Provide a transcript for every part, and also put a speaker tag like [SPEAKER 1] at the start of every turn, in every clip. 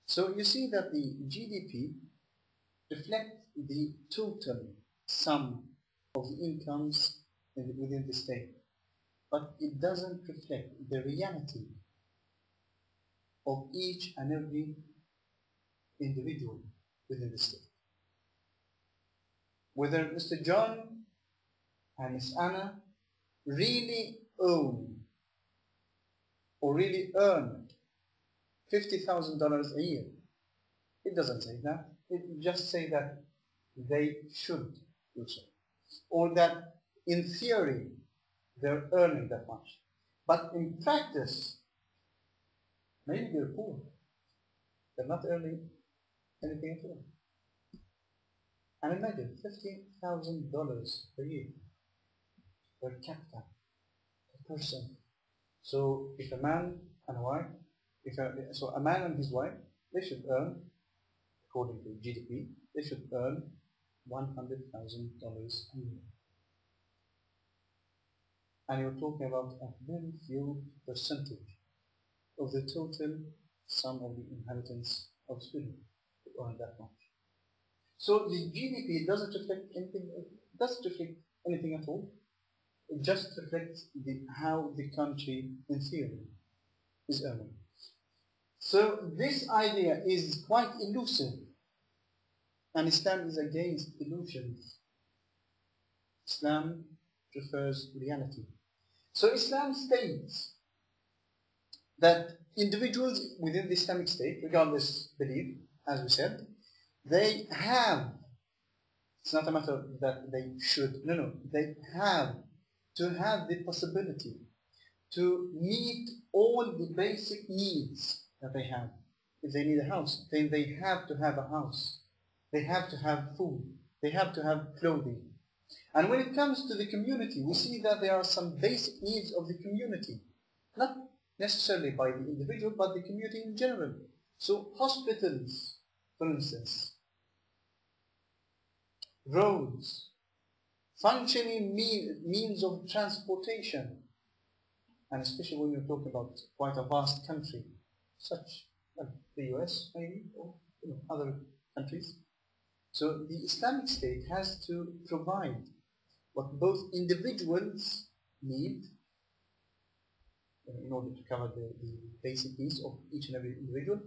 [SPEAKER 1] So you see that the GDP reflects the total sum of the incomes within the state, but it doesn't reflect the reality of each and every individual within the state. Whether Mr. John and Miss Anna really own or really earn $50,000 a year. It doesn't say that. It just says that they should do so. Or that in theory they're earning that much. But in practice, maybe they're poor. They're not earning anything at all. And imagine $50,000 per year per capita, per person. So if a man and a wife, so a man and his wife, they should earn, according to GDP, they should earn $100,000 a year. And you're talking about a very few percentage of the total sum of the inheritance of Sweden to earn that much. So the GDP doesn't reflect anything at all. It just reflects how the country, in theory, is earning. So this idea is quite elusive, and Islam is against illusions. Islam prefers reality. So Islam states that individuals within the Islamic State, regardless belief, as we said, they have, it's not a matter that they should, no, they have to have the possibility to meet all the basic needs that they have. If they need a house, then they have to have a house. They have to have food. They have to have clothing. And when it comes to the community, we see that there are some basic needs of the community, not necessarily by the individual, but the community in general. So hospitals, for instance, roads, functioning means of transportation, and especially when you're talking about quite a vast country, such as the US maybe, or other countries. So the Islamic State has to provide what both individuals need in order to cover the basic needs of each and every individual,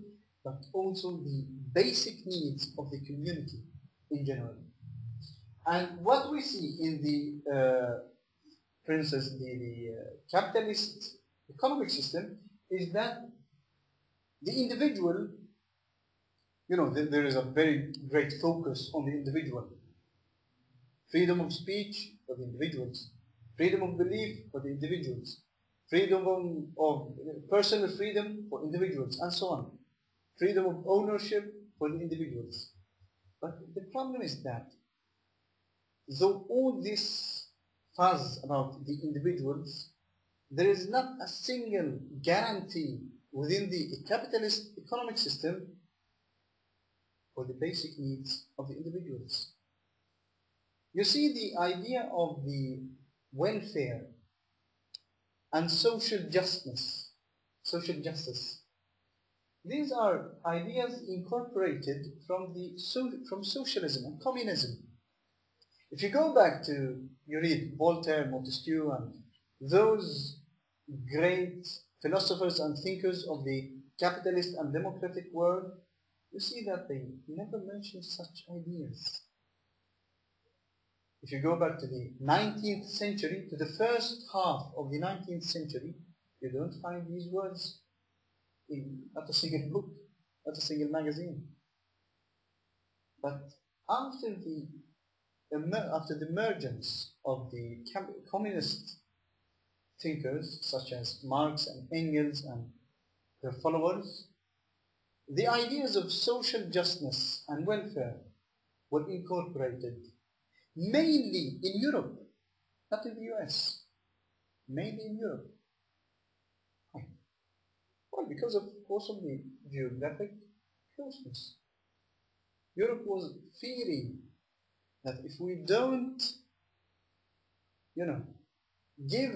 [SPEAKER 1] but also the basic needs of the community in general. And what we see in the, for instance, the capitalist economic system is that the individual, there is a very great focus on the individual. Freedom of speech for the individuals, freedom of belief for the individuals, freedom of personal freedom for individuals, and so on. Freedom of ownership for the individuals. But the problem is that though all this fuzz about the individuals, there is not a single guarantee within the capitalist economic system for the basic needs of the individuals. You see, the idea of the welfare and social justice, these are ideas incorporated from socialism and communism. If you go back to, you read Voltaire, Montesquieu, and those great philosophers and thinkers of the capitalist and democratic world, you see that they never mention such ideas. If you go back to the 19th century, to the first half of the 19th century, you don't find these words in not a single book, not a single magazine. But after the emergence of the communist thinkers such as Marx and Engels and their followers, the ideas of social justice and welfare were incorporated mainly in Europe, not in the US, mainly in Europe. Why? Well, because of the geographic closeness. Europe was fearing that if we don't, give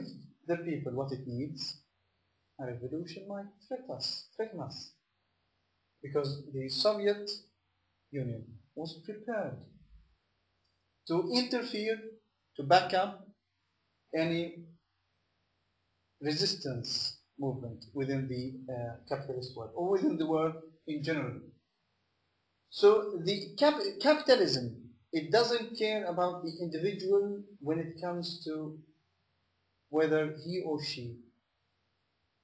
[SPEAKER 1] the people what it needs, a revolution might threaten us. because the Soviet Union was prepared to interfere, to back up any resistance movement within the capitalist world, or within the world in general. So the capitalism, it doesn't care about the individual when it comes to whether he or she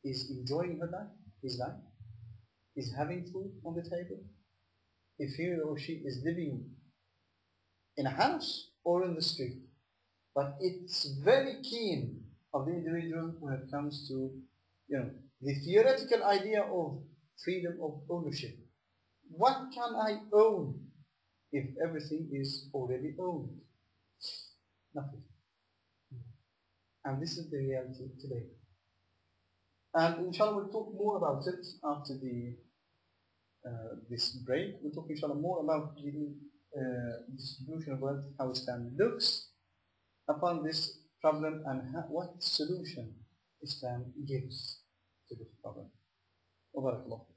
[SPEAKER 1] is enjoying her life, his life, is having food on the table, if he or she is living in a house or in the street. But it's very keen of the individual when it comes to, the theoretical idea of freedom of ownership. What can I own if everything is already owned? Nothing. And this is the reality today. And inshallah we'll talk more about it after this break. We'll talk inshallah more about the distribution of wealth, how Islam looks upon this problem, and what solution Islam gives to this problem. Wa barakallah.